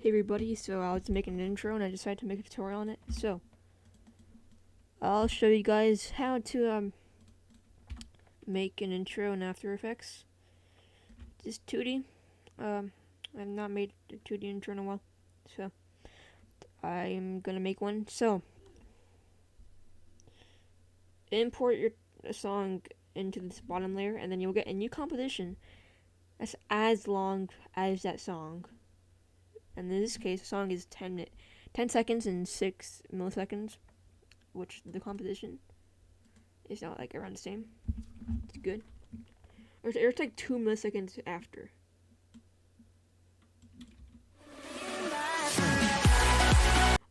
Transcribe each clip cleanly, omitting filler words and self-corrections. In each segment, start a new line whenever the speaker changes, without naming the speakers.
Hey everybody, so I was making an intro and I decided to make a tutorial on it. So I'll show you guys how to make an intro in After Effects. Just 2D. I've not made a 2D intro in a while, so I'm gonna make one. So import your song into this bottom layer, and then you'll get a new composition that's as long as that song. And in this case, the song is 10 seconds and 6 milliseconds, which the composition is not like around the same. It's good. Or it's like 2 milliseconds after.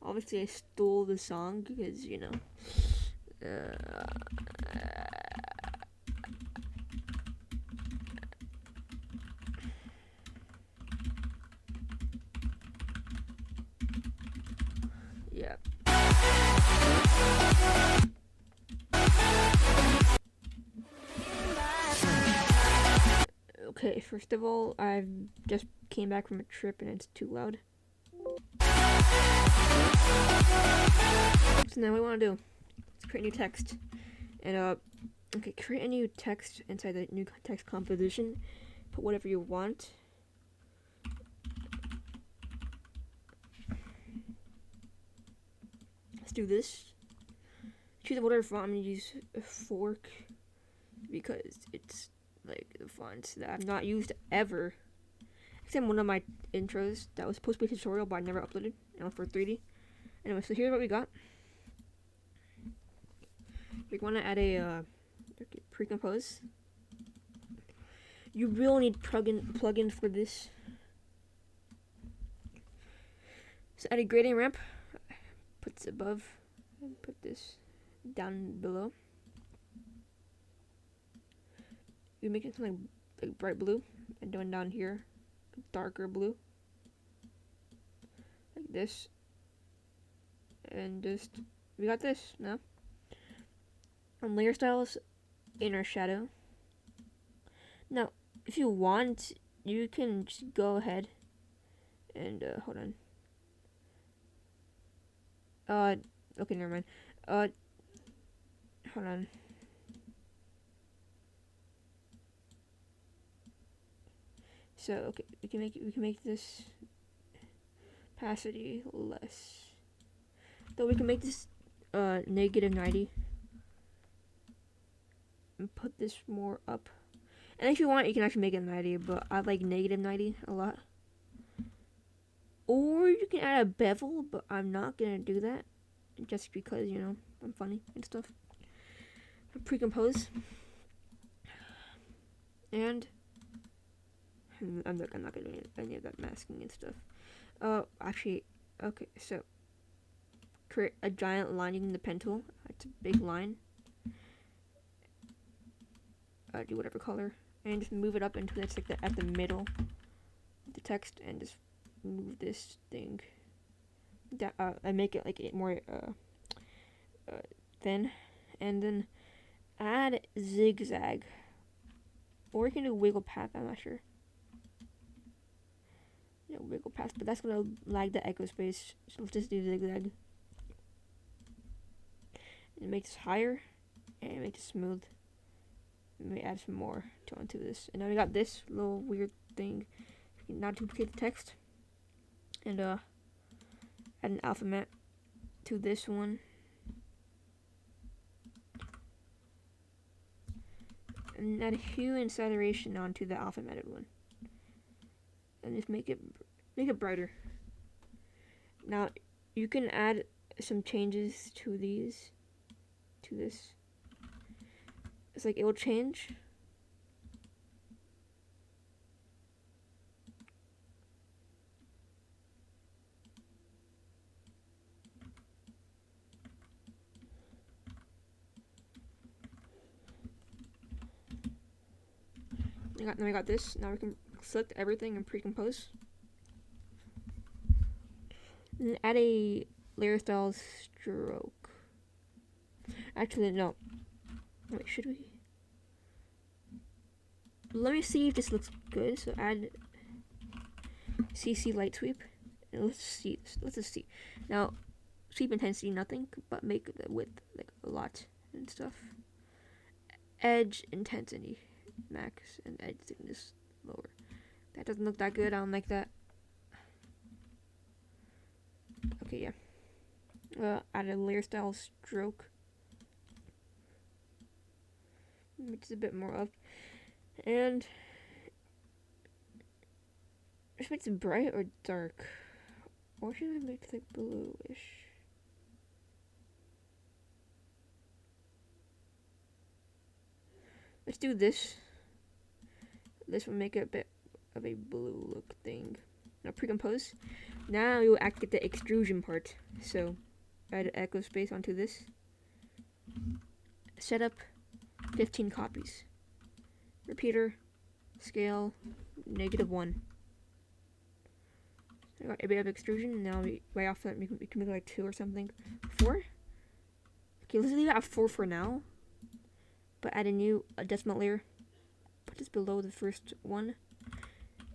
Obviously, I stole the song because, you know. Yeah. Okay, first of all, I've just came back from a trip and it's too loud. So now what I want to do is create new text. And, okay, create a new text inside the new text composition. Put whatever you want. Let's do this. Choose whatever font. I'm going to use a fork because it's like the fonts that I've not used ever. Except one of my intros that was supposed to be a tutorial, but I never uploaded. And it was for 3D. Anyway, so here's what we got. We want to add a pre-compose. You will need plugins for this. So add a gradient ramp. Put this above and put this down below. We make it something like bright blue, and going down here, darker blue, like this. And just we got this now. On layer styles, inner shadow. Now, if you want, you can just go ahead and hold on. Okay, never mind. Hold on. So okay, we can make this opacity less. Though we can make this -90 and put this more up. And if you want, you can actually make it 90, but I like -90 a lot. Or you can add a bevel, but I'm not gonna do that just because, you know, I'm funny and stuff. Pre-compose. And I'm not gonna do any of that masking and stuff. Actually, okay, so create a giant line using the pen tool. It's a big line. Do whatever color, and just move it up until it's like at the middle of the text, and just move this thing down, and make it like more thin, and then add zigzag, or you can do wiggle path. I'm not sure. Yeah, wiggle path, but that's gonna lag the echo space. So let's just do zigzag. And make this higher, and make it smooth. Let me add some more onto this. And now we got this little weird thing. You can now duplicate the text. And add an alphabet to this one. And add hue and saturation onto the alphabeted one. And just make it brighter. Now you can add some changes to these. To this. It's like it will change. Now we got this. Now we can select everything and pre-compose. And add a layer style stroke. Actually, no. Wait, should we? Let me see if this looks good. So add CC light sweep let's see. Let's just see. Now, sweep intensity nothing, but make the width like a lot and stuff. Edge intensity max and edge thickness lower. That doesn't look that good. I don't like that. Okay, yeah. Add a layer style stroke. Mix a bit more up. And just make it bright or dark. Or should I make it like bluish? Let's do this. This will make it a bit of a blue look thing. Now pre-compose. Now we will activate the extrusion part. So add echo space onto this. Set up 15 copies. Repeater, scale, -1. I got a bit of extrusion. Now right off that we can make like 2 or something. 4. Okay, let's leave it at 4 for now. But add a decimal layer. Put this below the first one.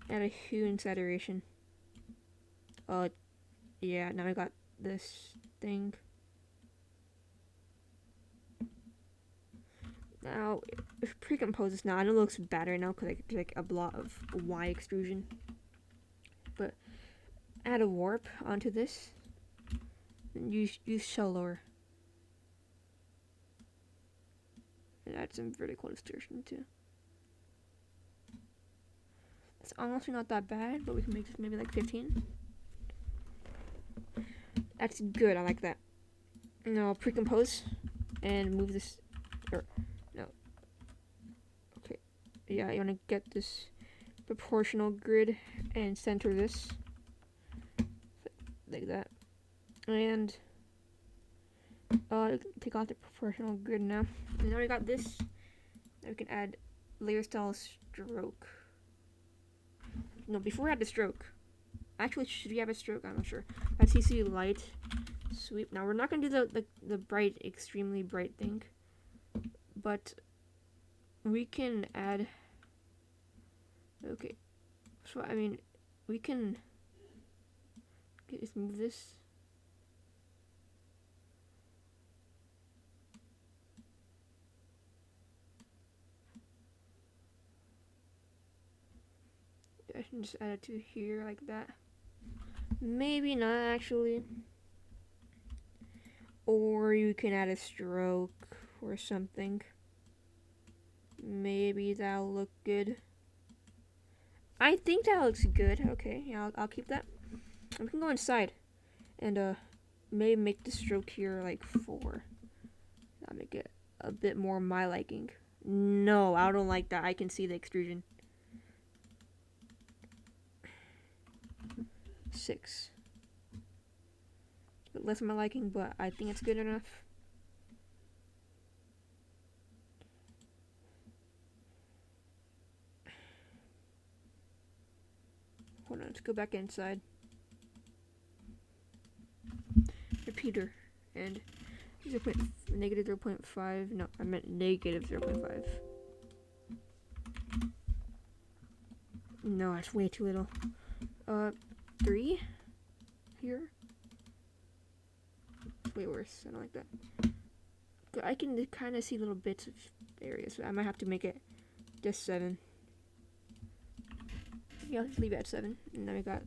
Add a hue and saturation. Yeah, now I got this thing. Now, if pre-compose this now, I know it looks better now because there's like a lot of Y extrusion. But add a warp onto this. And use shell lower. And add some vertical distortion too. It's honestly not that bad, but we can make this maybe like 15. That's good, I like that. Now pre-compose and move this, or no. Okay, yeah, you wanna get this proportional grid and center this like that. And take off the proportional grid now. And now we got this. Now we can add layer style stroke. No, before we add the stroke. Actually, should we have a stroke? I'm not sure. Add CC light sweep. Now we're not gonna do the bright, extremely bright thing, but we can add. Okay, so I mean, we can just move this. I can just add it to here like that. Maybe not actually. Or you can add a stroke or something. Maybe that'll look good. I think that looks good. Okay, yeah, I'll keep that. We can go inside and maybe make the stroke here like 4. That'll make it a bit more my liking. No, I don't like that. I can see the extrusion. 6. A bit less of my liking, but I think it's good enough. Hold on, let's go back inside. Repeater and negative 0.5. No, I meant negative 0.5. No, that's way too little. 3 here. It's way worse. I don't like that. But I can kind of see little bits of areas, so I might have to make it just 7. Yeah, I'll just leave it at 7. And then we got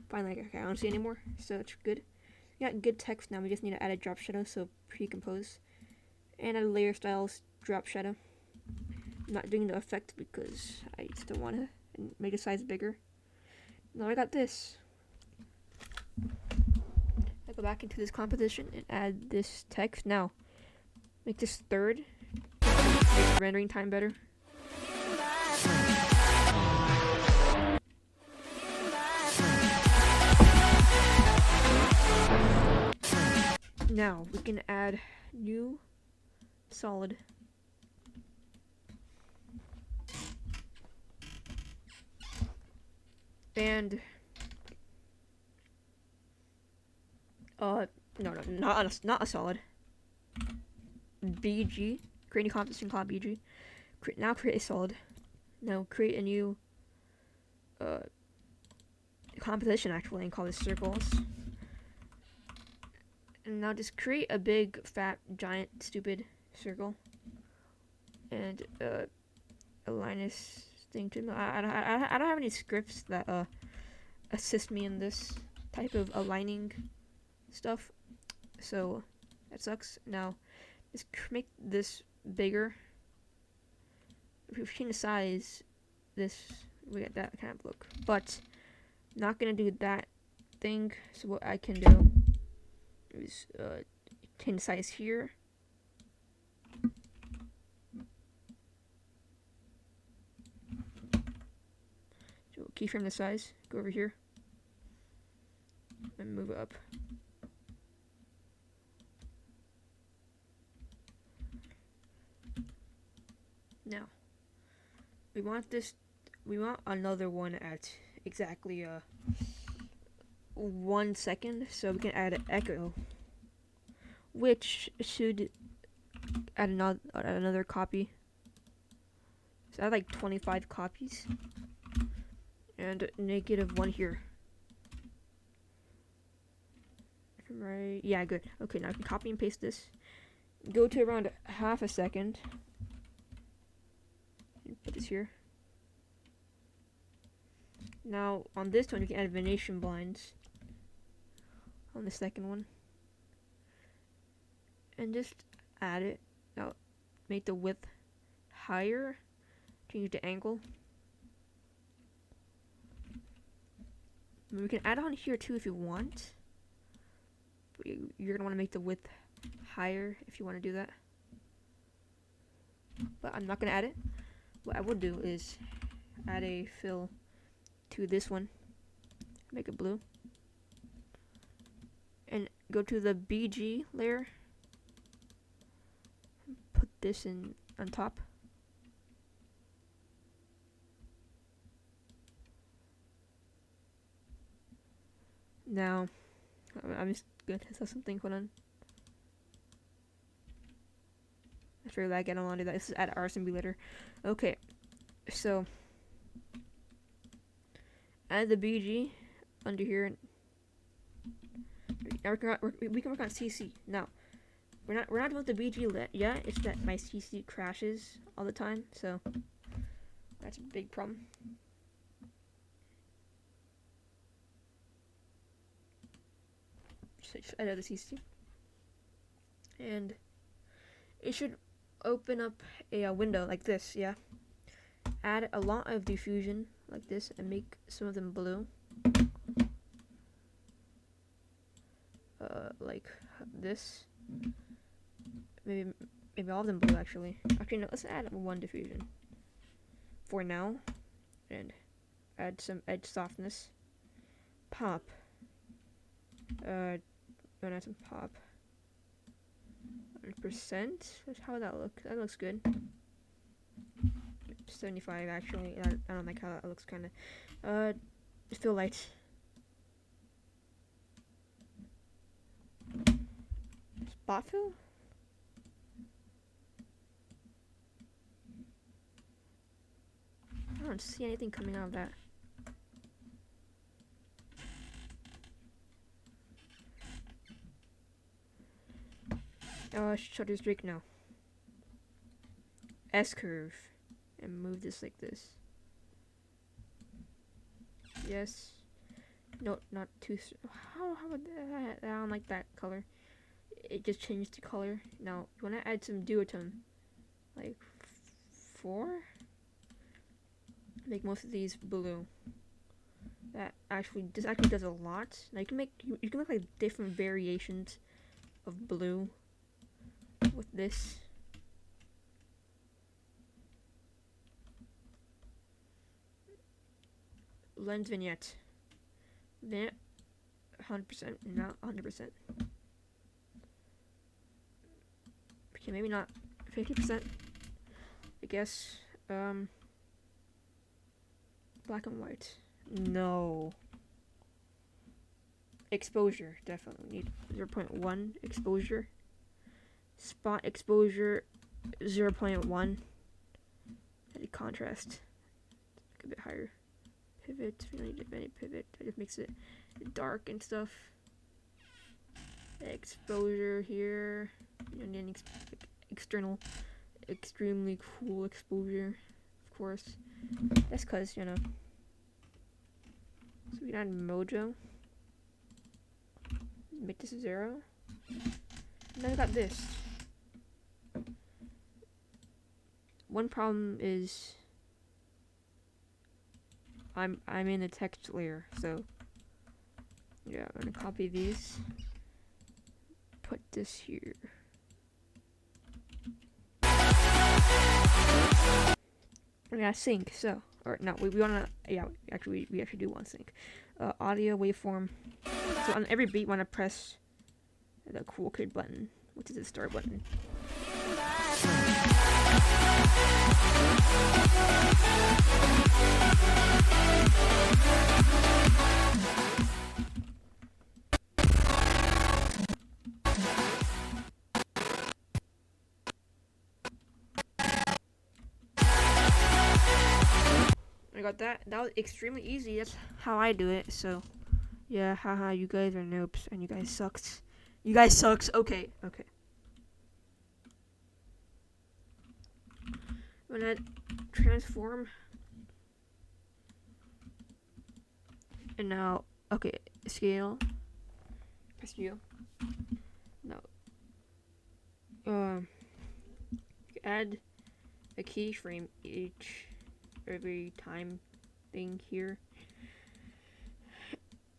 finally, okay, I don't see anymore, so it's good. We got good text now. We just need to add a drop shadow, so pre-compose, and a layer styles drop shadow. I'm not doing the effect because I still want to make the size bigger. Now I got this. I go back into this composition and add this text. Now, make this third. Make rendering time better. Now we can add new solid. And no, not a solid. BG, create a composition called BG. Now create a solid. Now create a new composition actually and call this circles. And now just create a big, fat, giant, stupid circle. And align this thing to. I don't have any scripts that assist me in this type of aligning stuff, so that sucks. Now, just make this bigger. If we change the size, we get that kind of look. But not gonna do that thing. So what I can do is change the size here. So keyframe the size. Go over here and move it up. Now we want another one at exactly 1 second, so we can add an echo, which should add another copy. So I have like 25 copies, and -1 here. Right? Yeah, good. Okay, now I can copy and paste this. Go to around half a second. Put this here. Now on this one, you can add Venetian blinds. On the second one, and just add it. Now make the width higher. Change the angle. We can add on here too if you want. But you're gonna want to make the width higher if you want to do that. But I'm not gonna add it. What I would do is add a fill to this one. Make it blue. And go to the BG layer. Put this in on top. Now, I'm just gonna test out something. Hold on. I figured that I don't want to do that. This is add RSMB later. Okay, so add the BG under here. We can work on CC now. We're not doing with the BG yet. It's that my CC crashes all the time, so that's a big problem. Just edit the CC, and it should open up a window like this. Yeah. Add a lot of diffusion like this and make some of them blue. Like this. Maybe all of them blue actually. Actually no, let's add one diffusion for now. And add some edge softness. Pop. Add some pop. 100%. How would that look? That looks good. 75 actually. I don't like how that looks kinda. Still light. Spot fill? I don't see anything coming out of that. Shutter streak, no. S curve. And move this like this. Yes. No, not too. How would that? I don't like that color. It just changed the color. Now, you want to add some duotone. Like 4? Make most of these blue. This actually does a lot. Now you can make like different variations of blue with this. Lens vignette. 100%, not 100%. Okay, maybe not 50%. I guess. Black and white. No. Exposure, definitely need 0.1 exposure. Spot exposure 0.1. Added contrast. A bit higher. pivot. We don't need any pivot. It just makes it dark and stuff. Exposure here. You don't need any external, extremely cool exposure, of course. That's because, you know. So we can add mojo. Make this 0. And then I got this. One problem is I'm in the text layer, so yeah, I'm gonna copy these. Put this here. We gotta sync, so or no, we wanna we actually do want sync. Audio waveform. So on every beat, wanna press the cool kid button, which is the start button. I got that. That was extremely easy. That's how I do it. So, yeah, haha, you guys are noobs and you guys sucks. You guys sucks. Okay. I'm gonna transform. And now, okay, scale. Press U. No. Add a keyframe every time thing here.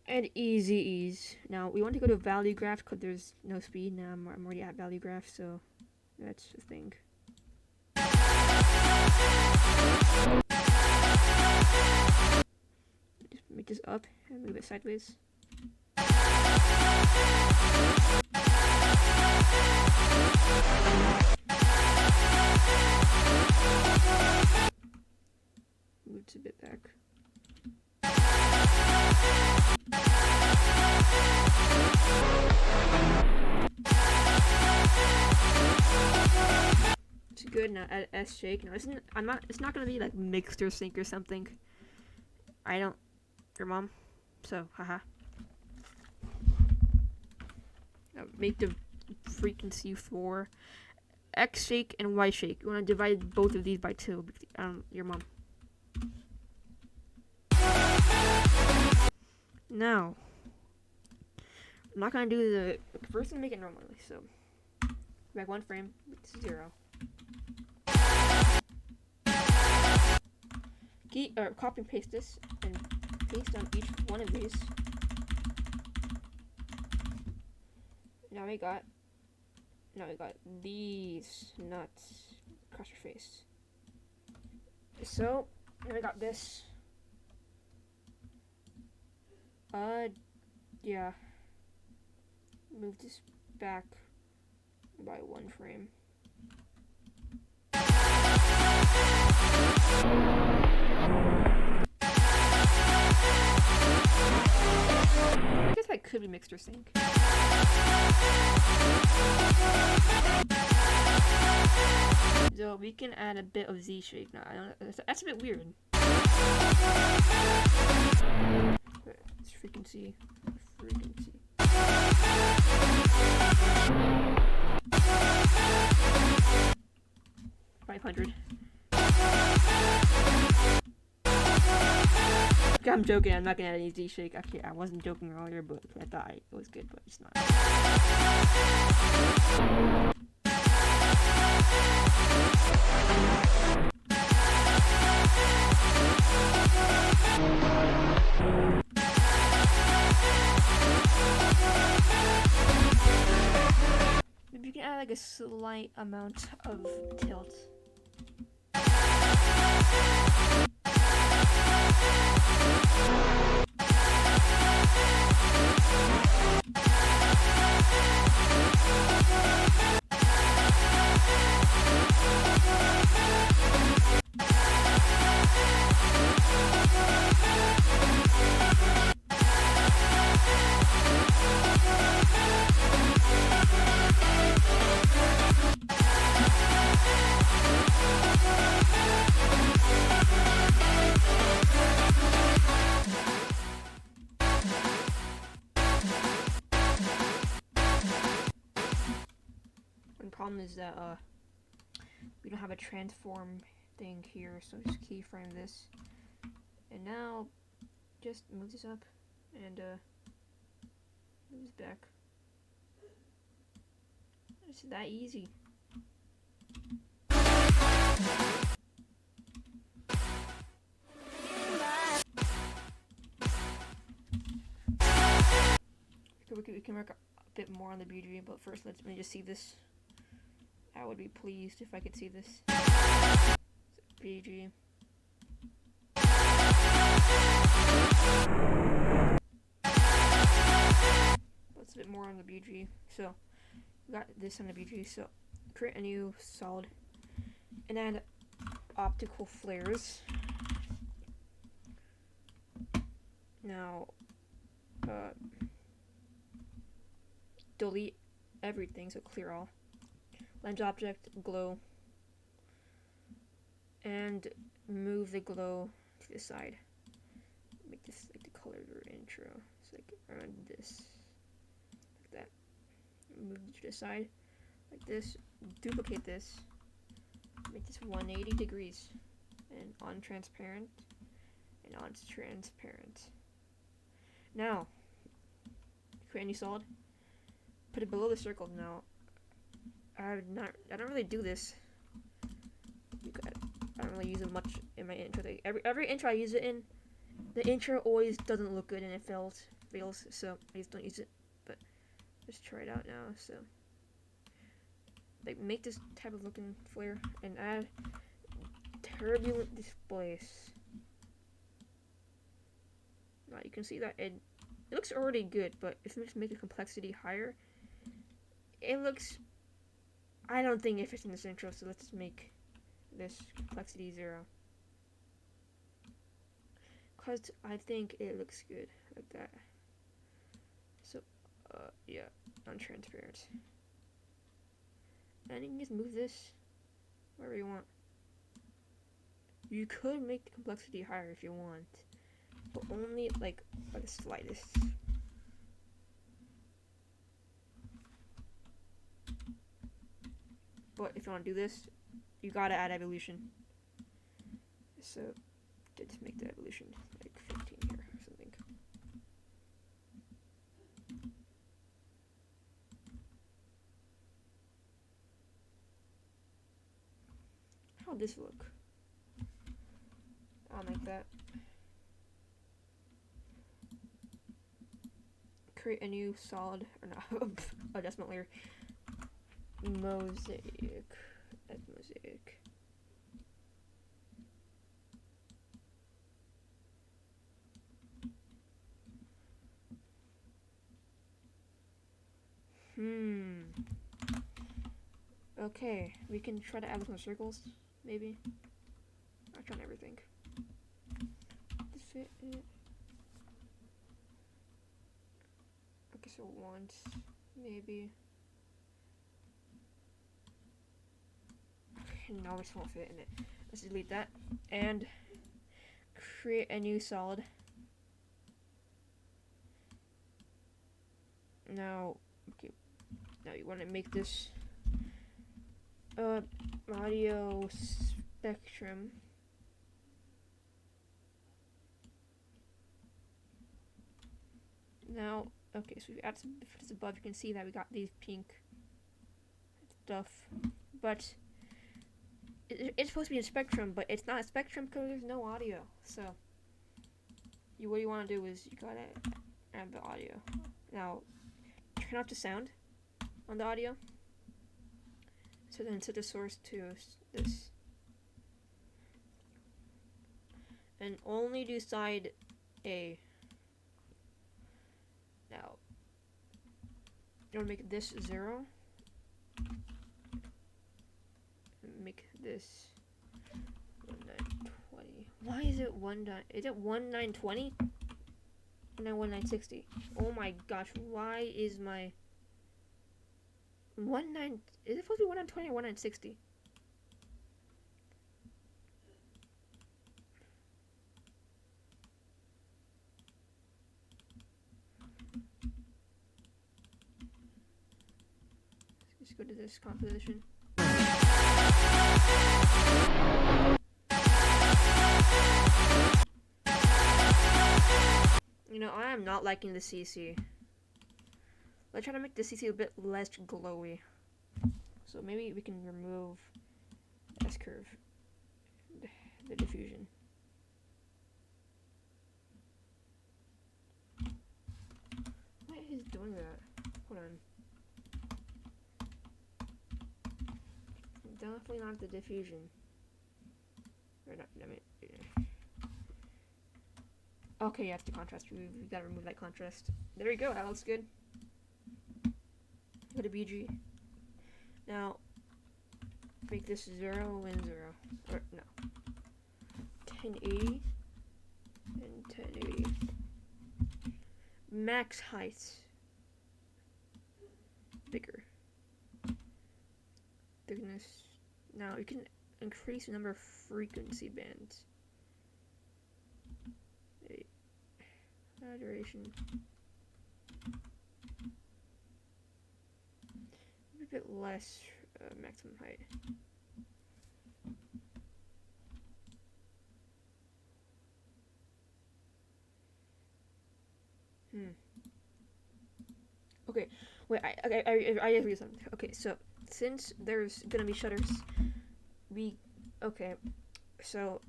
And easy ease. Now we want to go to value graph because there's no speed. Now I'm already at value graph, so that's the thing. Just make this up and move it sideways. Move it a bit back. It's good. Now add S shake. No, it's not gonna be like mixed or sync or something. I don't. Your mom. So haha. Now make the frequency for X shake and Y shake. You want to divide both of these by 2. Your mom. Now, I'm not gonna do the first thing. Make it normally. So, back 1 frame. It's 0. Copy and paste this and paste on each one of these. Now we got these nuts across your face. So now we got this. Yeah. Move this back by 1 frame. I guess that could be mixed or sync. So we can add a bit of Z shake now. That's a bit weird. Let's frequency. 500. Okay, I'm joking. I'm not gonna add any Z shake. Actually, I wasn't joking earlier, but I thought it was good, but it's not. Maybe you can add like a slight amount of tilt. problem is that we don't have a transform thing here, so just keyframe this. And now just move this up and move this back. It's that easy. We can work a bit more on the BG, but first let me just see this. I would be pleased if I could see this. So, BG. Let's a bit more on the BG. So, we got this on the BG. So, create a new solid and add optical flares. Now, delete everything, so clear all. Lens object, glow, and move the glow to the side. Make this like the color of your intro. It's like around this, like that. Move it to the side, like this. Duplicate this. Make this 180 degrees, and on transparent, and on transparent. Now, create a new solid. Put it below the circle. Now, I don't really do this. I don't really use it much in my intro. Every intro I use it in, the intro always doesn't look good and it fails. So I just don't use it. But let's try it out now. So, like, make this type of looking flare and add turbulent displace. Now you can see that it looks already good, but if we just make the complexity higher, it looks. I don't think it fits in this intro, so let's make this complexity 0. Cause I think it looks good like that. So, yeah, non-transparent. And you can just move this wherever you want. You could make the complexity higher if you want, but only like by the slightest. But if you want to do this, you gotta add evolution. So, let's make the evolution like 15 here or something. How'd this look? I'll make that. Create a new solid, or no, adjustment layer. Mosaic. Add mosaic. Okay, we can try to add some circles, maybe. I'm trying everything. Does fit it? Okay, so once, maybe. Okay, no, this won't fit in it. Let's delete that and create a new solid. Now, okay, now you want to make this audio spectrum. Now, okay, so we add some differences above. You can see that we got these pink stuff, but it's supposed to be a spectrum, but it's not a spectrum because there's no audio. So, what you want to do is you gotta add the audio. Now, turn off the sound on the audio. So then set the source to this. And only do side A. Now, you want to make this 0. Make this 1920. Why is it 1920? And then 1960. Oh my gosh, why is my is it supposed to be 1920 or 1960? Let's go to this composition. You know, I am not liking the CC. Let's try to make the CC a bit less glowy. So maybe we can remove S-curve, the diffusion. Why is doing that? Hold on. Definitely not the diffusion. Or not, I mean, yeah. Okay, you have to contrast. We gotta remove that contrast. There we go, that looks good. Go to BG. Now, make this 0 and 0. Or, no. 1080 and 1080. Max height. Bigger. Thickness. Now, you can increase the number of frequency bands. Duration. A bit less maximum height. Okay, wait. I agree with something. Okay, so since there's gonna be shutters, okay. So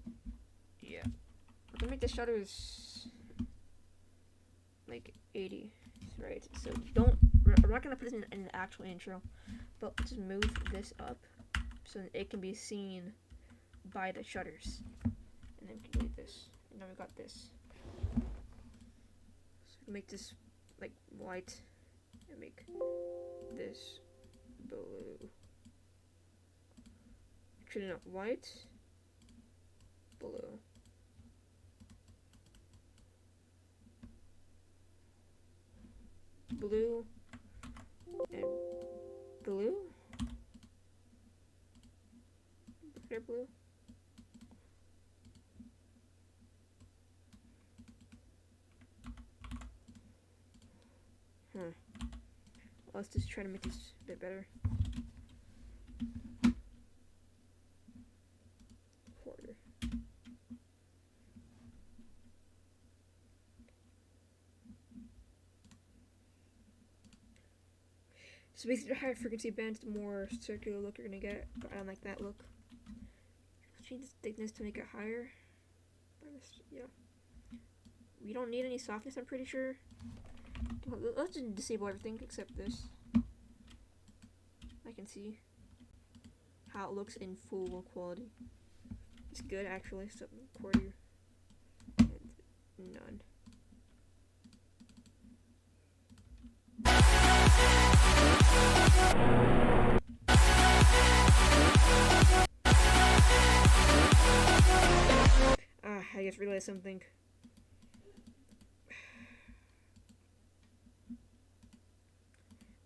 yeah, we're gonna make the shutters like 80, right? So we're not gonna put this in the actual intro, but let's just move this up so that it can be seen by the shutters, and then we can delete this, and now we got this. So we can make this like white, and make this blue. Actually, not white, blue. Blue and blue. Clear blue. Let's just try to make this a bit better. Quarter. So basically, the higher frequency bands, the more circular look you're gonna get. But I don't like that look. Let's change the thickness to make it higher. Yeah. We don't need any softness, I'm pretty sure. Let's just disable everything except this. I can see how it looks in full quality. It's good actually. So quarter and none. I just realized something.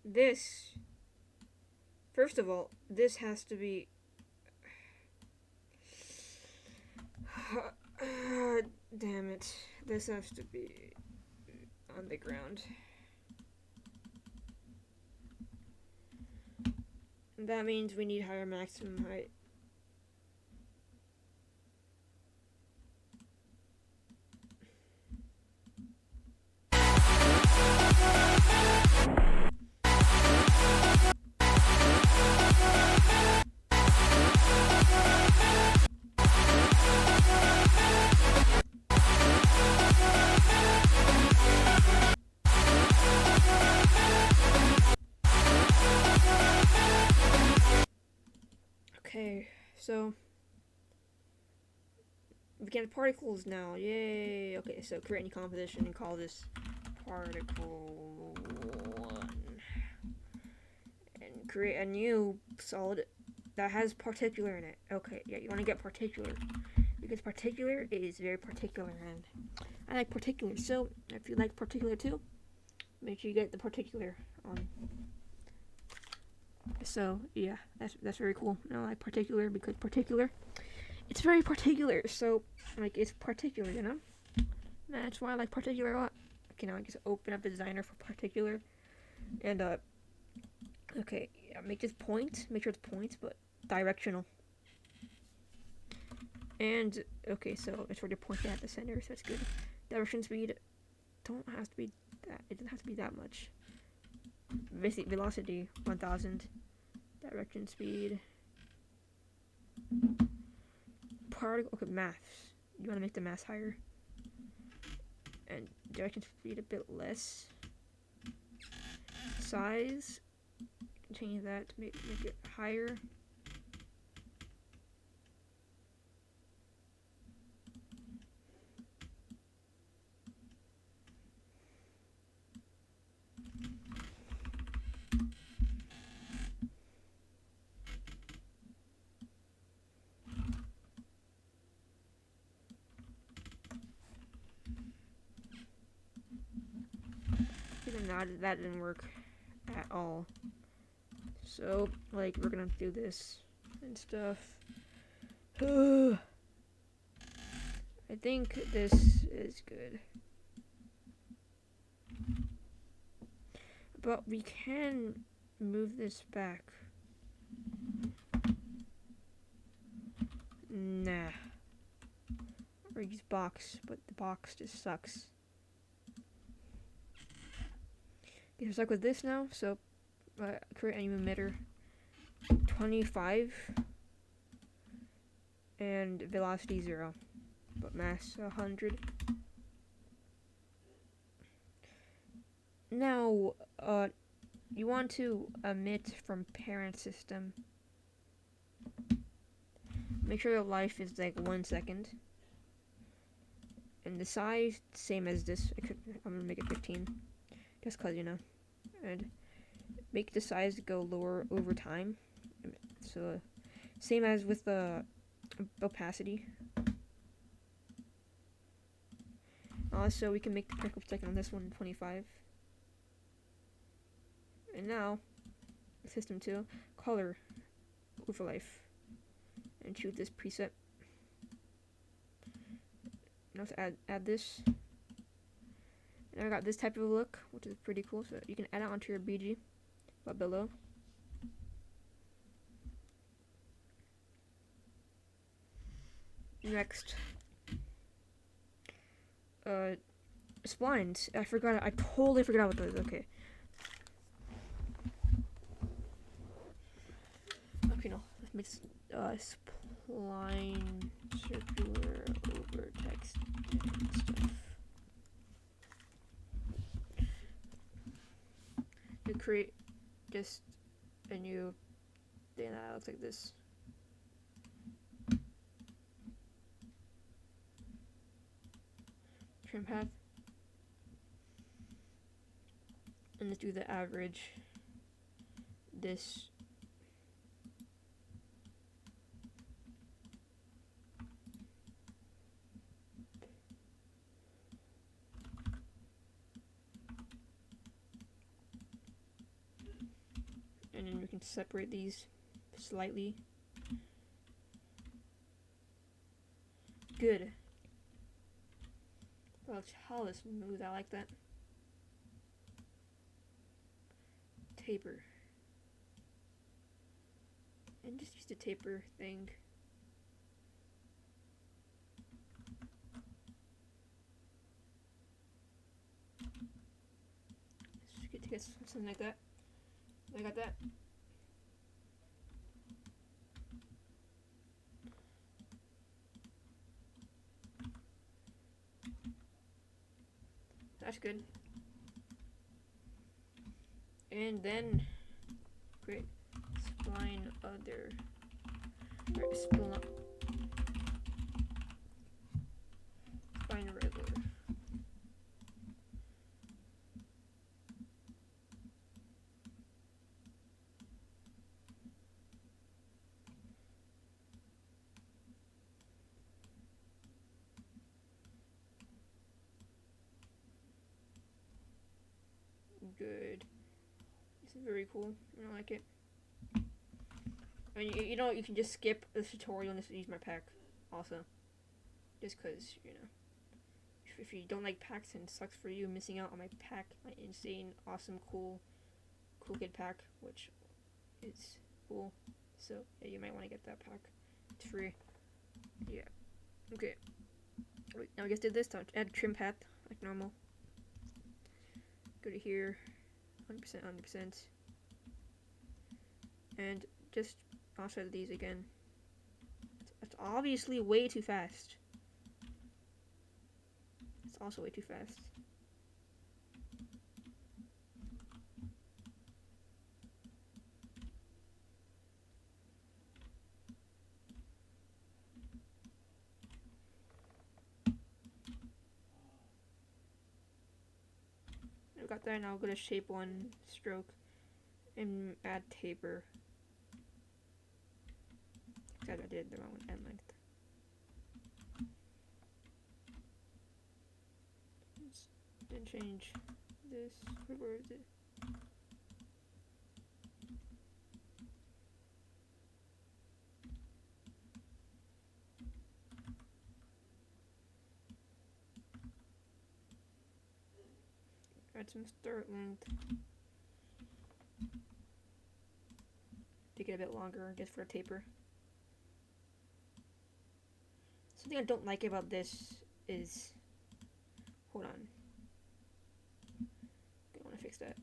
This, first of all, this has to be damn it. This has to be on the ground. That means we need higher maximum height. Okay, so we can have particles now. Yay! Okay, so create a new composition and call this particle 1. And create a new solid that has particular in it. Okay, yeah, you want to get particular because particular is very particular, and I like particular. So if you like particular too, make sure you get the particular on. So yeah, that's very cool. I like particular because particular, it's very particular. So like it's particular, you know. That's why I like particular a lot. Okay, now I just open up the designer for particular, and Okay, yeah, make this point. Make sure it's points, but directional. And okay, so it's already pointed at the center, so that's good. Direction speed don't have to be that. It doesn't have to be that much. Basic velocity 1000. Direction speed. Particle. Okay, maths. You want to make the mass higher, and direction speed a bit less. Size. Change that to make it higher. Even that didn't work at all. So, like, we're gonna do this and stuff. I think this is good. But we can move this back. Nah. Or use box, but the box just sucks. Okay, we're stuck with this now, so create a new emitter. 25 and velocity 0, but mass 100. Now, you want to emit from parent system. Make sure the life is like 1 second. And the size, same as this. I'm gonna make it 15. Just cause, you know. And make the size go lower over time. So, same as with the opacity. Also, we can make the particle per second on this one 25. And now, system 2, color over life. And choose this preset. Now to add this. And I got this type of look, which is pretty cool. So you can add it onto your BG, but below. Next, splines. I totally forgot what those. Okay. Okay, no. Let's make spline circular over text stuff. To create just a new thing that looks like this. Trim path. And let's do the average. This. And then we can separate these slightly. Good. Well, it's hella smooth. I like that. Taper. And just use the taper thing. Just get something like that. I got that. That's good. And then create spline other. Right, spline regular. Good. This is very cool. I like it. I mean, you know, you can just skip this tutorial and just use my pack also. Just because, you know, if you don't like packs and it sucks for you missing out on my pack, my insane, awesome, cool kid pack, which is full. So yeah, you might want to get that pack. It's free. Yeah. Okay. Wait, now I guess do this. Add trim path like normal. Go to here, 100%, 100%, and just offset these again. That's obviously way too fast. It's also way too fast. I got that. Now go to shape 1 stroke and add taper. Except I did the wrong end length. Then change this. Where is it? Add some start length. Take it a bit longer, I guess, for a taper. Something I don't like about this is, hold on. I want to fix that.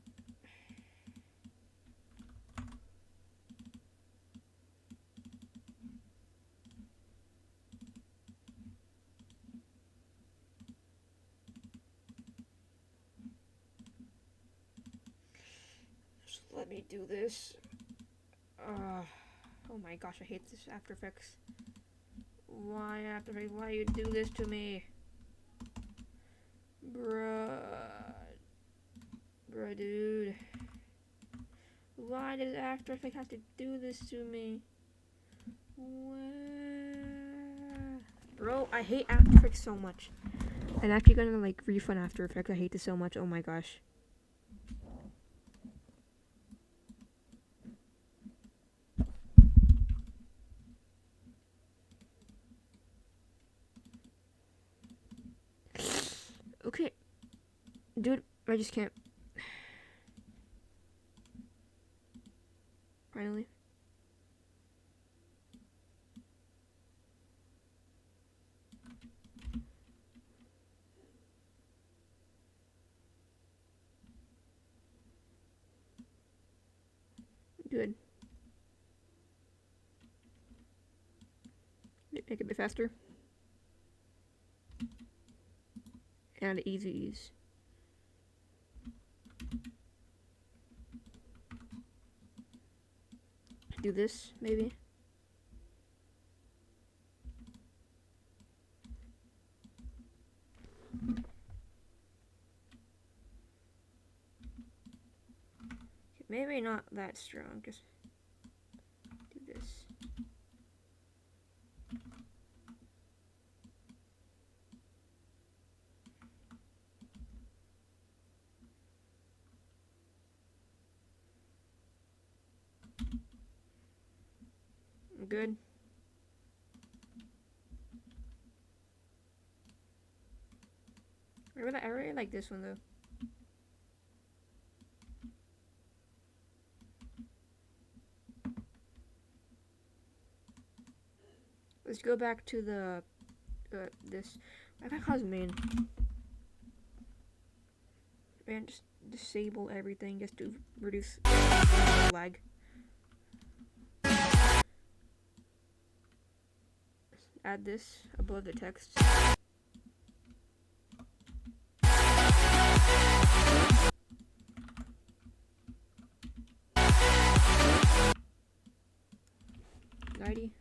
Just let me do this. Oh my gosh, I hate this After Effects. Why After Effects? Why you do this to me? Bruh, dude. Why does After Effects have to do this to me? Bro, I hate After Effects so much. I'm actually gonna like refund After Effects. I hate this so much. Oh my gosh. Okay. Dude, I just can't. Finally. Good. Make it a bit faster. And easy ease. Do this, maybe. Maybe not that strong, just do this. Good. I really like this one though. Let's go back to the this. I got cause main. And just disable everything just to reduce lag. Add this above the text. Nighty.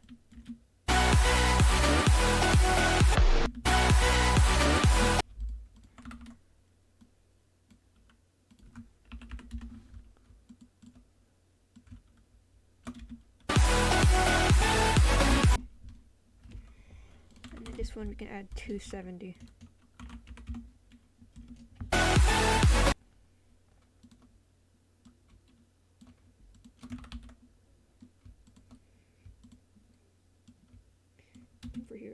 This one we can add 270. Over here.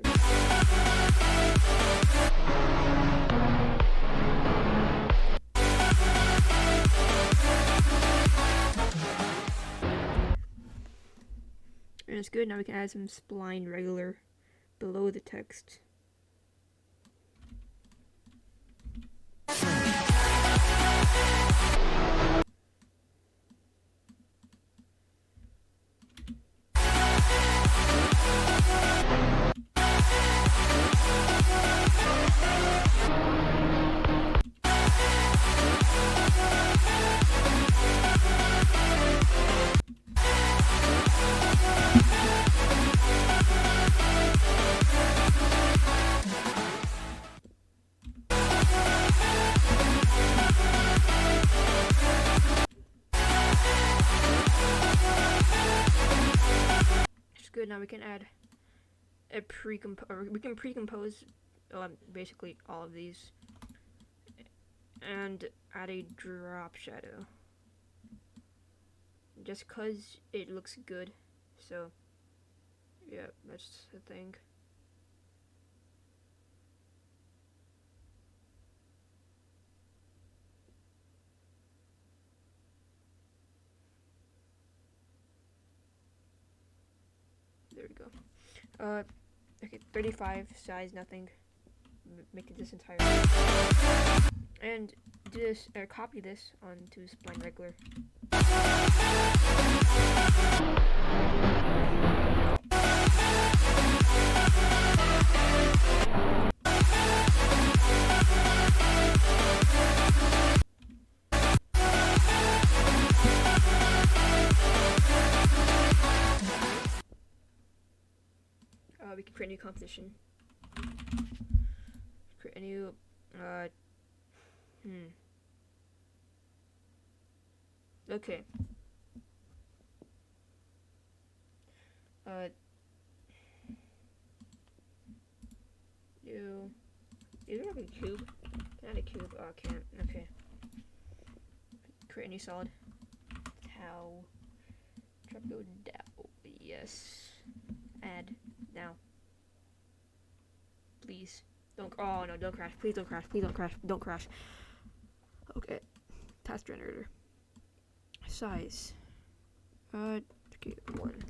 And it's good. Now we can add some spline regular below the text. Good. Now we can add a we can pre-compose basically all of these and add a drop shadow just cause it looks good. So yeah, that's the thing. There we go. Okay, 35 size, nothing. Make it this entire. And do this, or copy this onto spline regular. We can create a new composition. Create a new, okay. Is there like a cube? Can I add a cube? Oh, I can't. Okay. Create a new solid. Tau. Drop go down. Yes. Add. Now. Please. Don't. Oh no, don't crash. Please don't crash. Please don't crash. Don't crash. Okay. Task generator. Size. Okay, 1.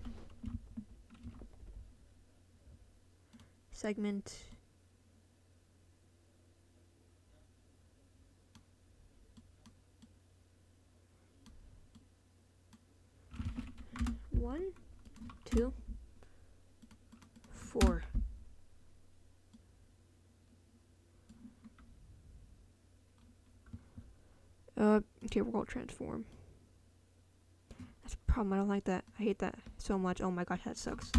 Segment. One, 2, 4. Okay, we're going to transform. That's a problem. I don't like that. I hate that so much. Oh my gosh, that sucks.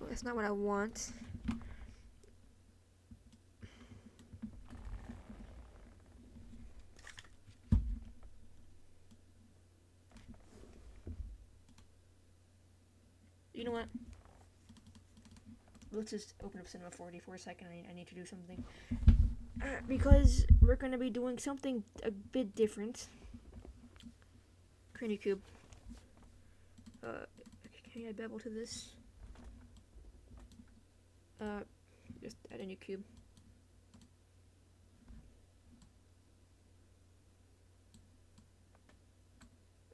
No, that's not what I want. You know what? Let's just open up Cinema 4D for a second. I need to do something. Because we're going to be doing something a bit different. Create a cube. Can I add bevel to this? Just add a new cube.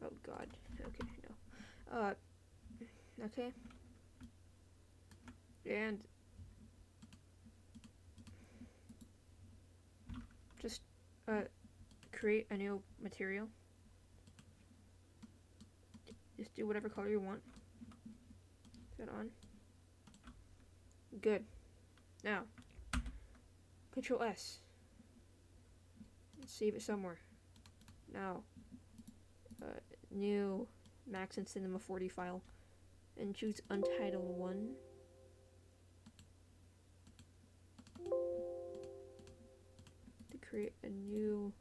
Oh god. Okay, no. Okay. And just create a new material. Just do whatever color you want. Put it on. Good. Now, Control S. Save it somewhere. Now, new Max and Cinema 4D file, and choose Untitled 1. To create a new.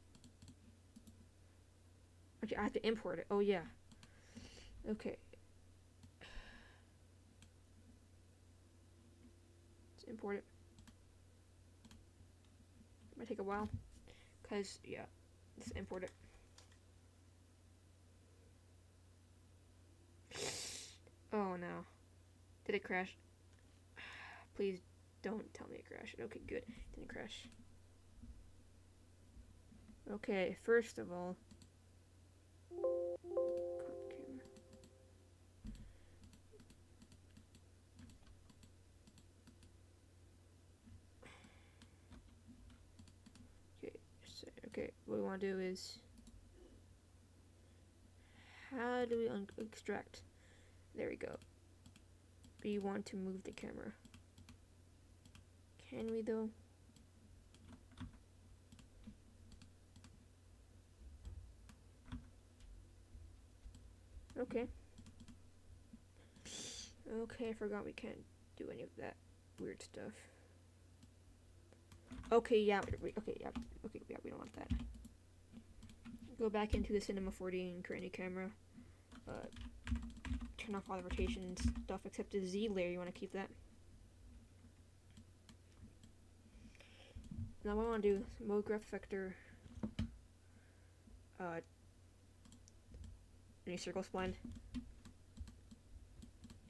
Okay, I have to import it. Oh yeah. Okay. Let's import it. It might take a while, cause yeah, let's import it. Oh no. Did it crash? Please don't tell me it crashed. Okay, good. It didn't crash. Okay, first of all, okay, what we want to do is, how do we extract? There we go. We want to move the camera. Can we though? Okay. Okay, I forgot we can't do any of that weird stuff. Okay, yeah, okay, yeah, we don't want that. Go back into the Cinema 4D and create a new camera. Turn off all the rotation and stuff except the Z layer. You want to keep that. Now what I want to do is mode graph vector. Any circle spline.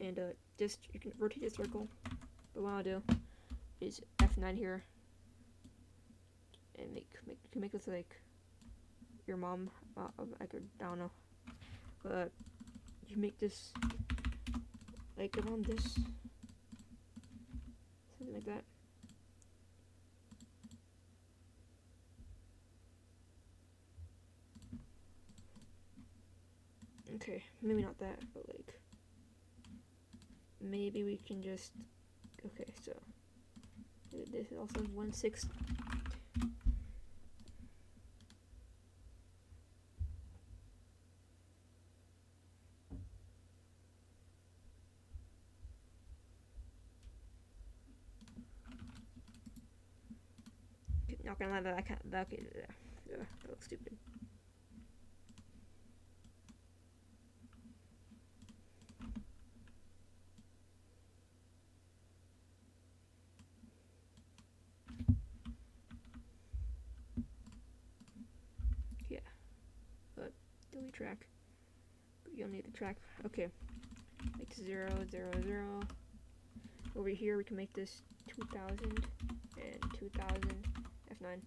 And just you can rotate the circle. But what I want to do is F9 here. And make this like your mom. I don't know. But you make this like around this, something like that. Okay, maybe not that, but like maybe we can just, okay, so this is also 1/6. Not gonna lie, that looks stupid. Yeah, but delete track. But you'll need the track. Okay, like 0, 0, 0. Over here, we can make this 2000 and 2000. F9.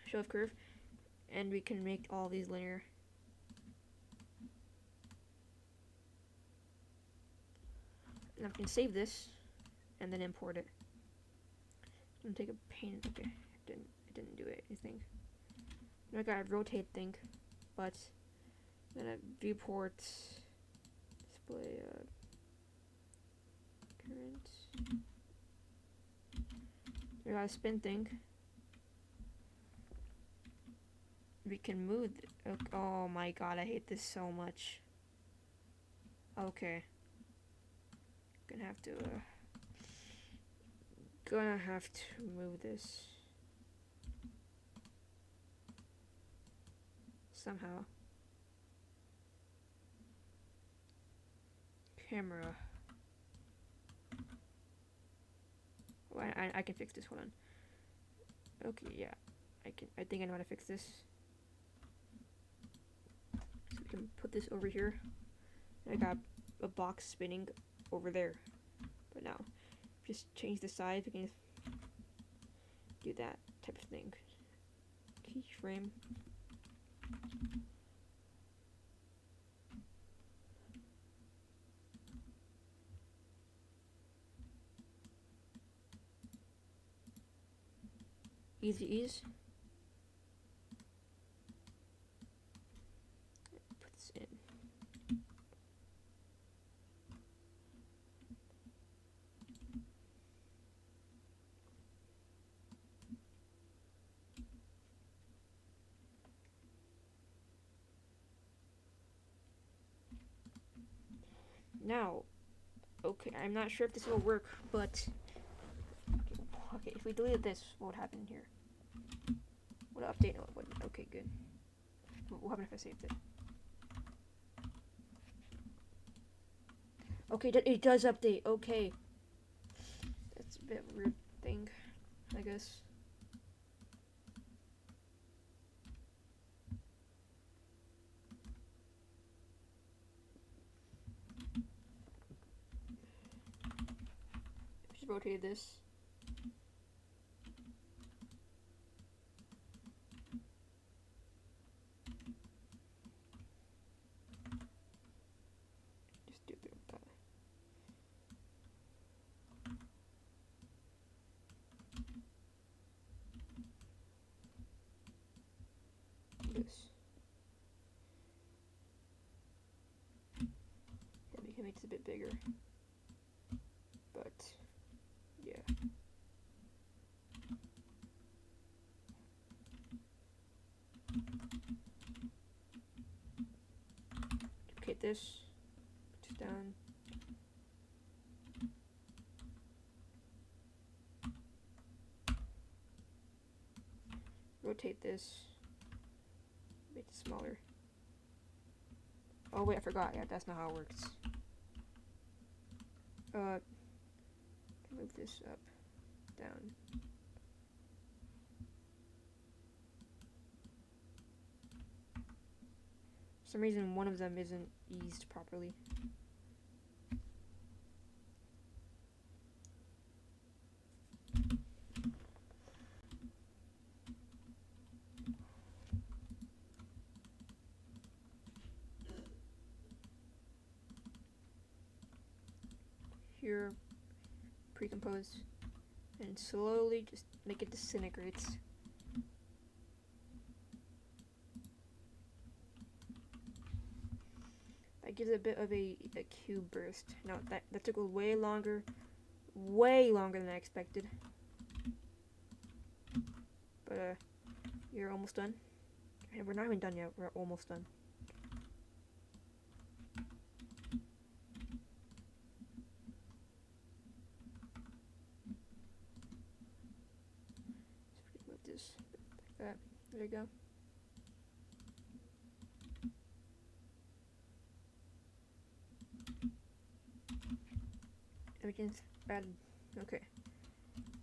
Show of curve, and we can make all these linear. And I can save this and then import it. I'm gonna take a paint. Okay, it didn't do anything. Now I got a rotate thing, but then a viewport display current. We got a spin thing. We can move. Oh my god, I hate this so much. Okay. Gonna have to move this somehow. Camera. Oh, I can fix this. Hold on. Okay, yeah, I think I know how to fix this. So we can put this over here. I got a box spinning over there. But now, just change the size. We can do that type of thing. Keyframe. Easy ease. Put this in. Now, okay, I'm not sure if this will work, but okay, if we deleted this, what would happen here? Would it update? No, it wouldn't. Okay, good. What would happen if I saved it? Okay, it does update. Okay, that's a bit weird thing, I guess. Just rotate this. Just do a bit of that. This. Yeah, we can make this a bit bigger. But yeah. Duplicate this. Put this down. Rotate this. Make it smaller. Oh wait, I forgot. Yeah, that's not how it works. Move this up, down. For some reason, one of them isn't eased properly. Here, pre-compose, and slowly just make it disintegrate. That gives it a bit of a cube burst. Now that took way longer than I expected. But you're almost done. And we're not even done yet. We're almost done. So we can move this like that. There you go. Everything's added. Okay.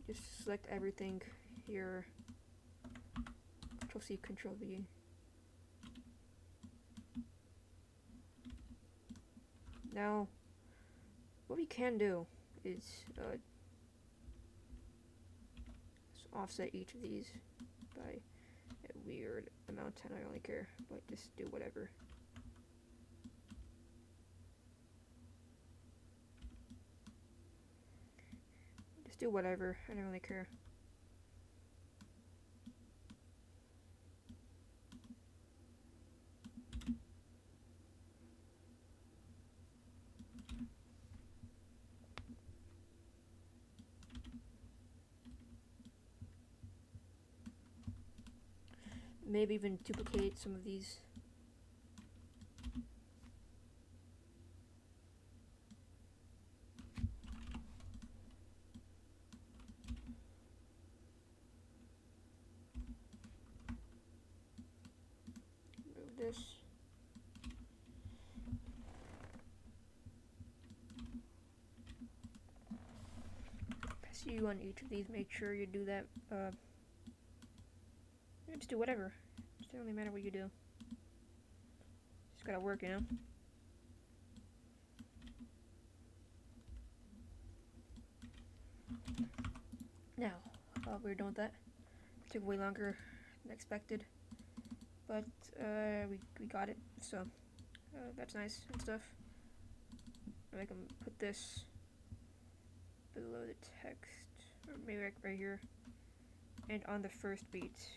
Just select everything here. Control C, Control V. Now, what we can do is offset each of these by a weird amount. I don't really care, but just do whatever. Just do whatever. I don't really care. Maybe even duplicate some of these. Move this. Press U on each of these. Make sure you do that. Just do whatever. It doesn't really matter what you do. Just gotta work, you know? Now, we're done with that. It took way longer than expected. But, we got it, so, that's nice and stuff. I can put this below the text, or maybe right here, and on the first beat.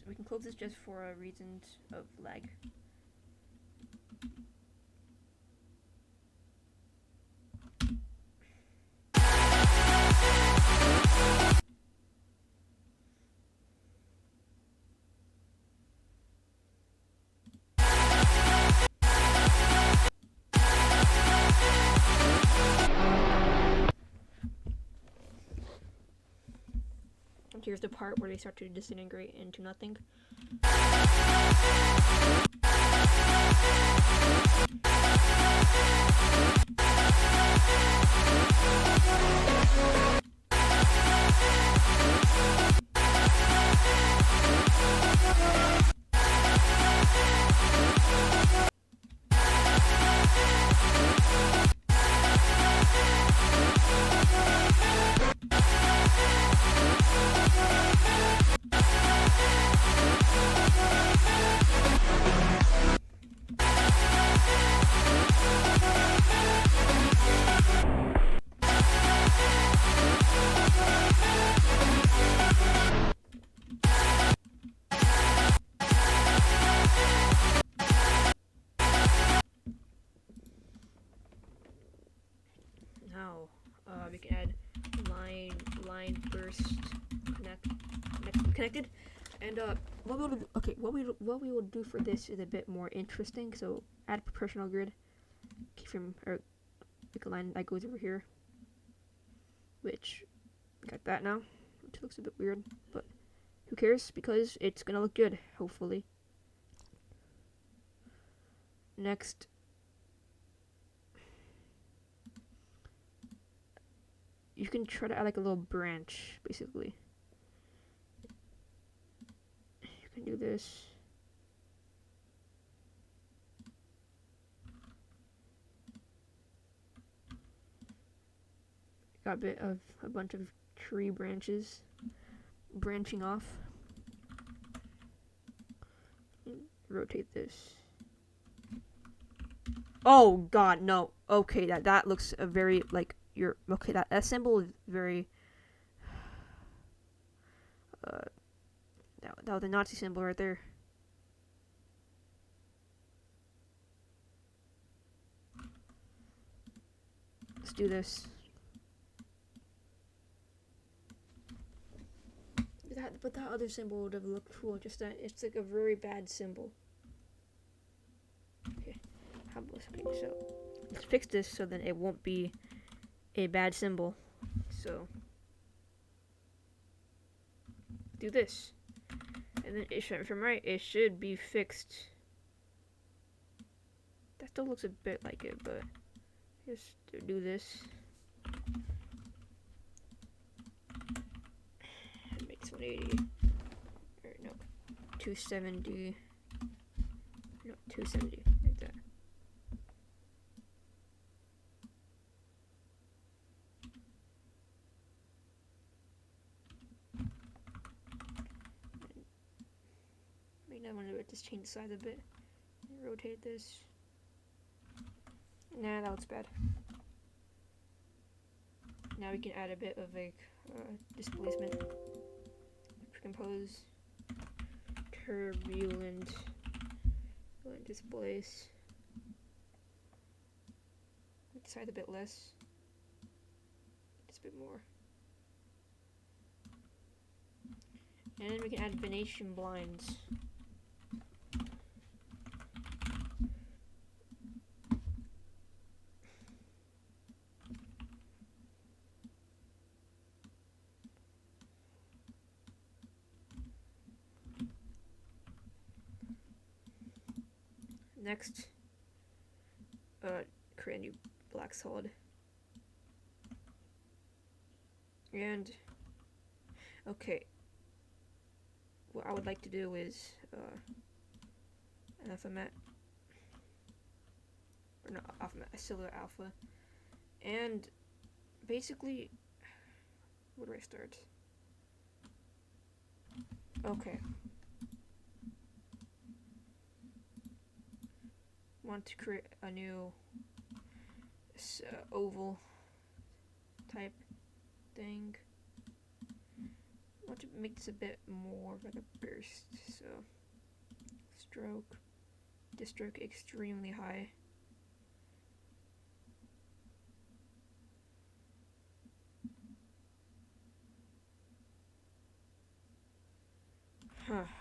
We can close this just for reasons of lag. Here's the part where they start to disintegrate into nothing. Now, we can add line burst connected, and what we will do for this is a bit more interesting. So add proportional grid, keyframe or make a line that goes over here, which got that now, which looks a bit weird, but who cares because it's gonna look good hopefully. Next, you can try to add like a little branch, basically. You can do this. Got a bunch of tree branches branching off. Rotate this. Oh God, no. Okay, that looks a very like you're okay. That symbol is very. That was a Nazi symbol right there. Let's do this. But that other symbol would have looked cool. Just that it's like a very bad symbol. Okay, so let's fix this so then it won't be a bad symbol. So do this, and then it should, from right, it should be fixed. That still looks a bit like it, but just do this. Make this 180, or no, 270. No, 270, like that. Make that one a bit, just change the size a bit. Rotate this. Nah, that looks bad. Now we can add a bit of like displacement. Compose turbulent displace. Make the size a bit less. Just a bit more. And then we can add Venetian blinds. Next, create a new black solid. And, okay, what I would like to do is, an alphabet, or not alphabet, a silhouette alpha, and basically, where do I start? Okay. Want to create a new oval type thing. Want to make this a bit more like a burst, so stroke, this stroke extremely high.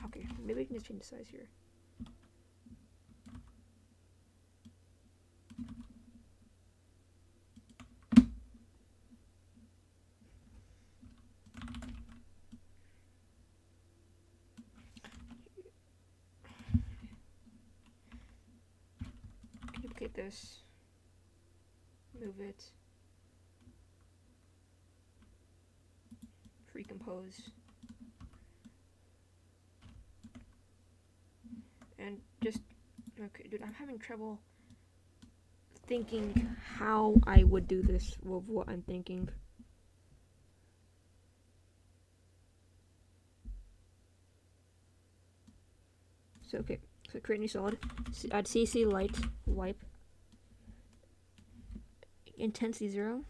Okay, maybe I can just change the size here. this. Move it. Recompose. And just, okay, dude, I'm having trouble thinking how I would do this with what I'm thinking. So, okay, so create new solid. Add CC light, wipe. Intensity 0.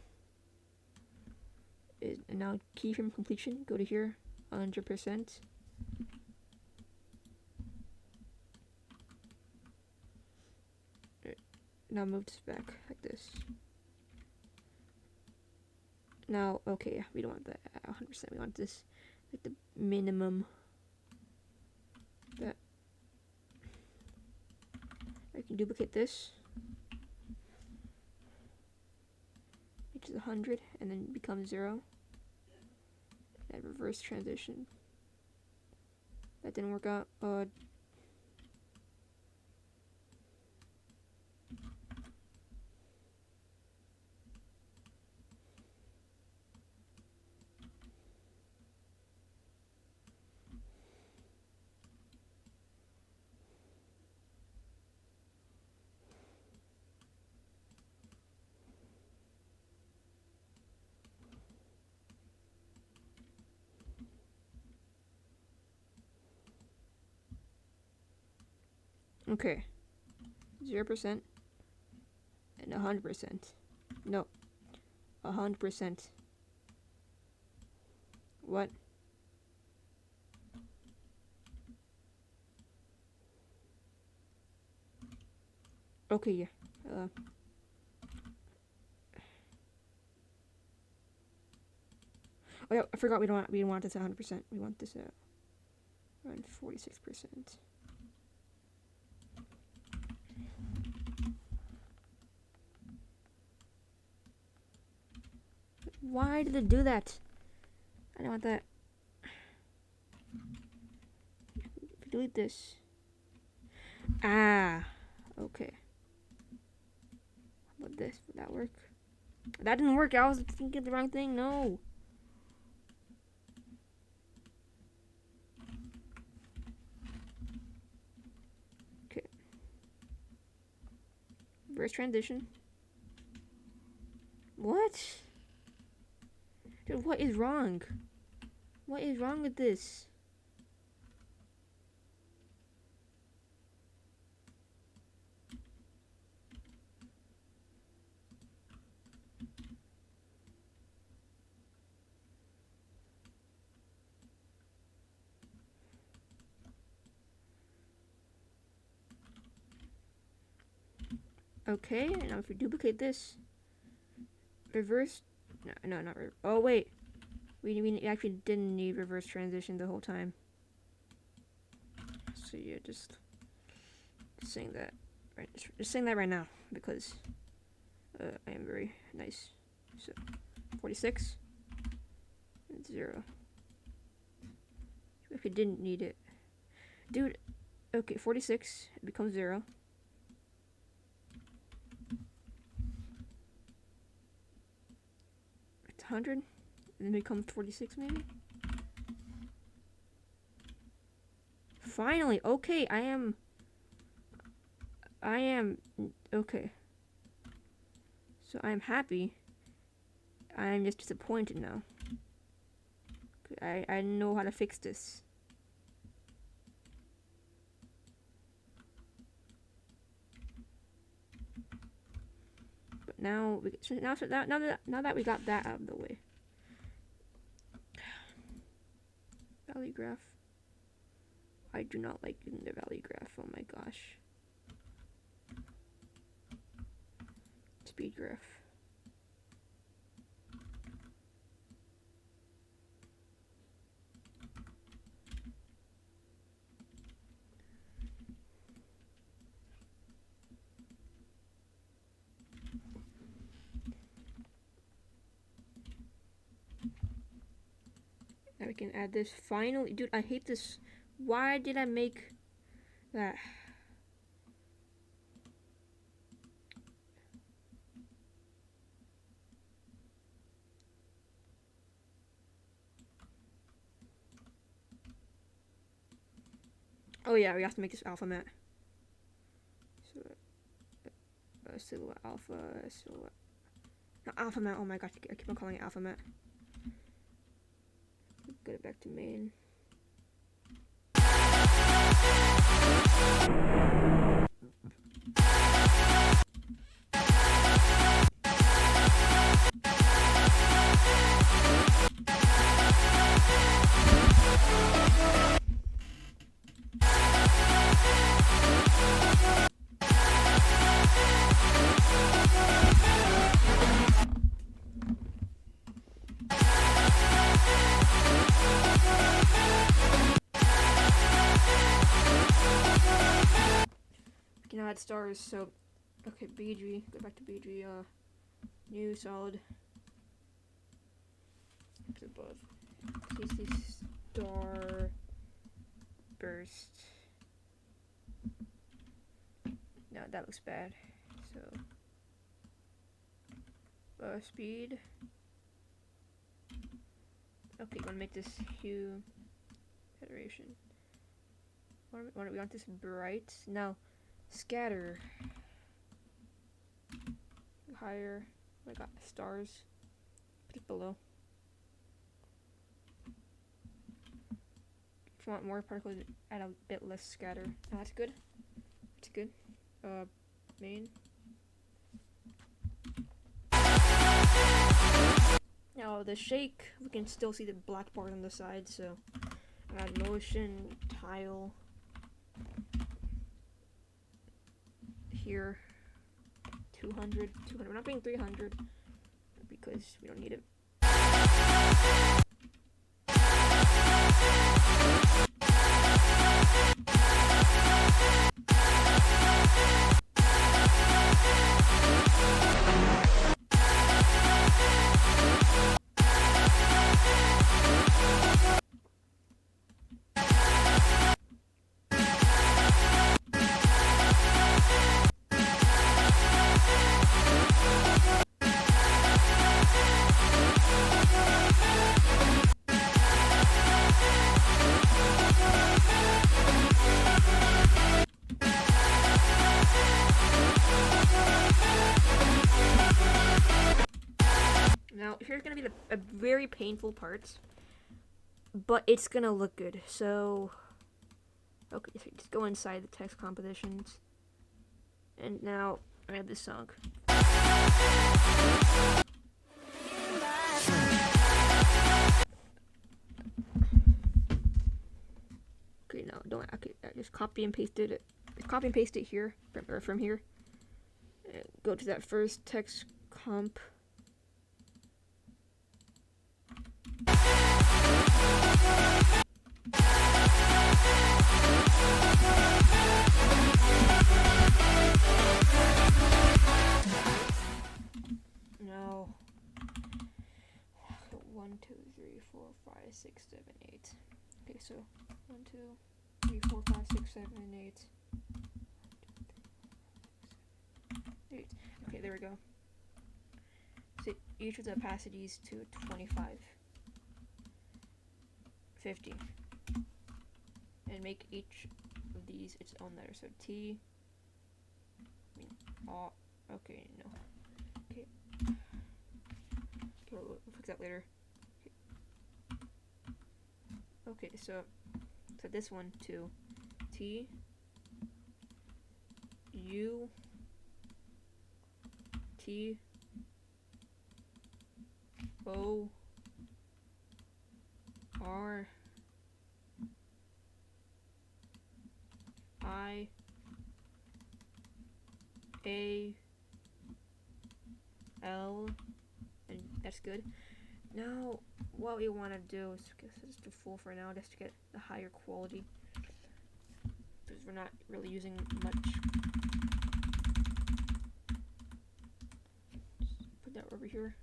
And now keyframe completion, go to here, 100%. Now move this back like this. Now, okay, we don't want that 100%. We want this like the minimum. That I can duplicate this, which is 100, and then become 0. And reverse transition. That didn't work out. Okay. 0% and 100%. No. 100%. What? Okay, yeah. Oh yeah, I forgot we don't want this at 100%. We want this at around 46%. Why did it do that? I don't want that. Delete this. Ah, okay. What this? Would that work? That didn't work. I was thinking the wrong thing. No. Okay. Reverse transition. What? Dude, what is wrong? What is wrong with this? Okay, now if we duplicate this, reverse, no, not reverse. Oh wait, we actually didn't need reverse transition the whole time. So yeah, just saying that, right? Just saying that right now because I am very nice. So 46 and 0. If we didn't need it, dude. Okay, 46 becomes 0. It's 100, and then becomes 46 maybe. Finally, okay, I am okay. So I am happy. I am just disappointed now. I know how to fix this. But now now that we got that out of the way. Value graph. I do not like using the value graph. Oh my gosh. Speed graph. Now we can add this. Finally, dude, I hate this. Why did I make that? Oh yeah, we have to make this alpha matte. So, silhouette alpha, silhouette. No, alpha matte. Oh my gosh, I keep on calling it alpha matte. Get it back to main. You know, add stars, so okay, BG, go back to BG, new solid, it's above, CC star burst, no, that looks bad, so, speed, okay, you want to make this hue, saturation, we want this bright, now, scatter, higher, I got stars, put it below. If you want more particles, add a bit less scatter. Oh, that's good. That's good. Main. Now the shake, we can still see the black part on the side, so add motion, tile. Here, 200. We're not being 300 because we don't need it. Now, here's gonna be a very painful part, but it's gonna look good. So, okay, so just go inside the text compositions, and now I have this song. Okay, no, don't. Okay, just copy and paste it. Copy and paste it here, from here. Go to that first text comp. No. 1, 2, 3, 4, 5, 6, 7, 8. Okay, so 1, 2, 3, 4, 5, 6, 7, 8. 8. Okay, there we go. So each of the opacities to 25, 50, and make each of these its own letter. So T. I mean, okay, no. Okay. We'll fix that later. Okay, so this one too. T U T O R I A L, and that's good. Now, what we want to do is just do full for now, just to get the higher quality, because we're not really using much. Just put that over here.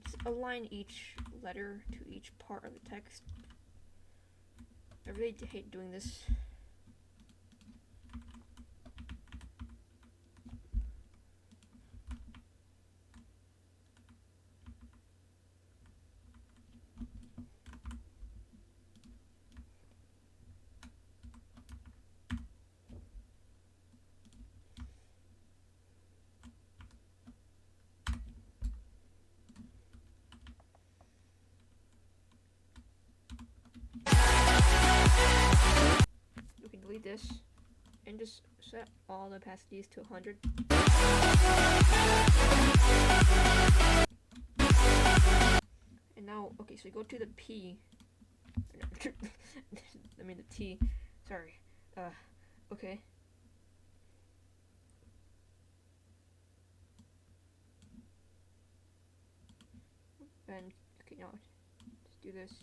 Just align each letter to each part of the text. I really hate doing this. this and just set all the opacities to 100. And now, okay, so go to the P. I mean the T. Sorry. Okay. And okay, now just do this.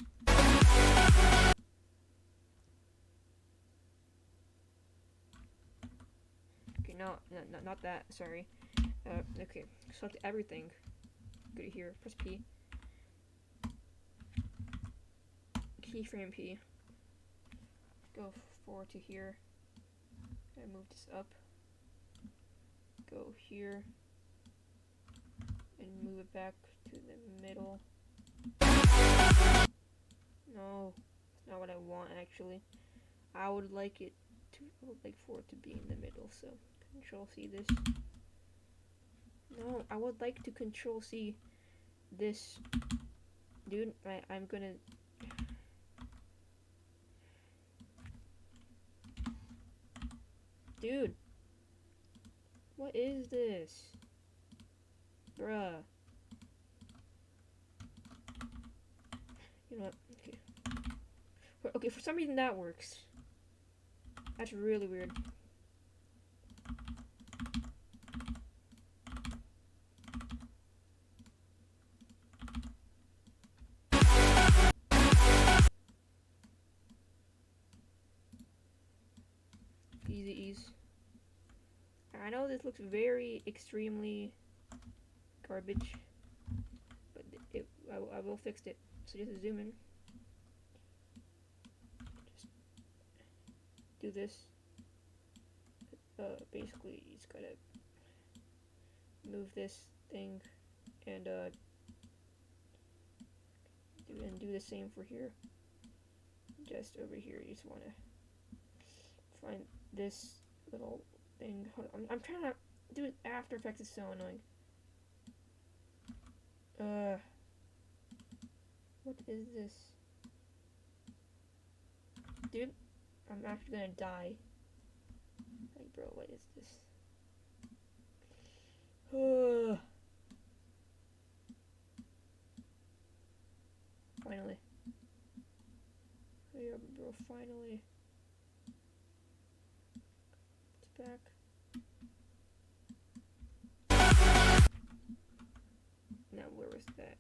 Okay, no, not that. Sorry. Okay, select everything. Go to here. Press P. Keyframe P. Go forward to here. And move this up. Go here. And move it back to the middle. No, it's not what I want actually. I would like for it to be in the middle, so Control C this. No, I would like to Control C this. Dude, I'm gonna... Dude! What is this? Bruh. You know what? Okay. Okay, for some reason that works. That's really weird. Easy ease. I know this looks very extremely garbage, but I will fix it. So just zoom in. Just do this. Basically, you just gotta move this thing and do the same for here. Just over here, you just wanna find this little thing. Hold on, I'm trying to do it. After Effects is so annoying. What is this? Dude, I'm actually gonna die. Like, bro, what is this? Finally. Hurry up, bro, finally. It's back. Now, where was that?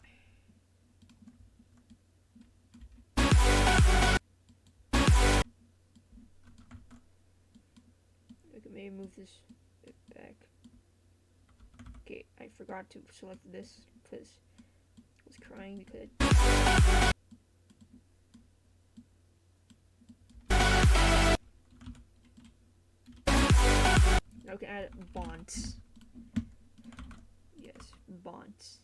I could maybe move this back. Okay, I forgot to select this because I was crying because now we can add bonds. Yes, bonds.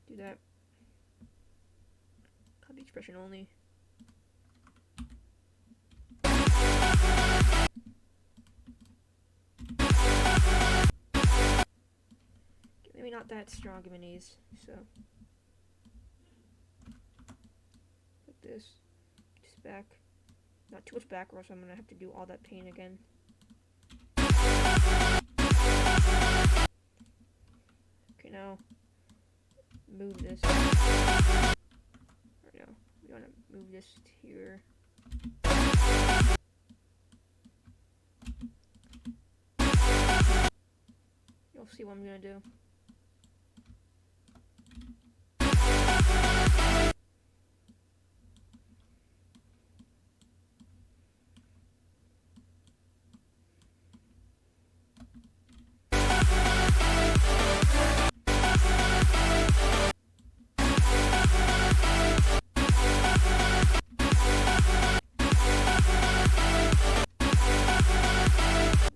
Do that. Copy expression only. Maybe not that strong of an ease, so like this. Just back. Not too much back, or else I'm gonna have to do all that paint again. Okay, now move this. Or no, we wanna move this to here. You'll see what I'm gonna do.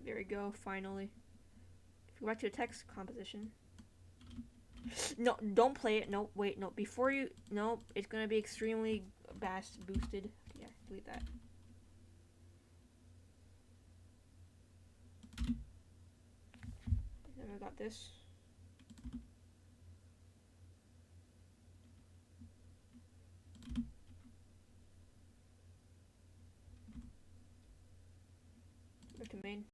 There we go, finally. If you go back to the text composition. No, don't play it. No, wait, no. Before you, no, it's gonna be extremely bass boosted. Yeah, delete that. Then we got this. to main.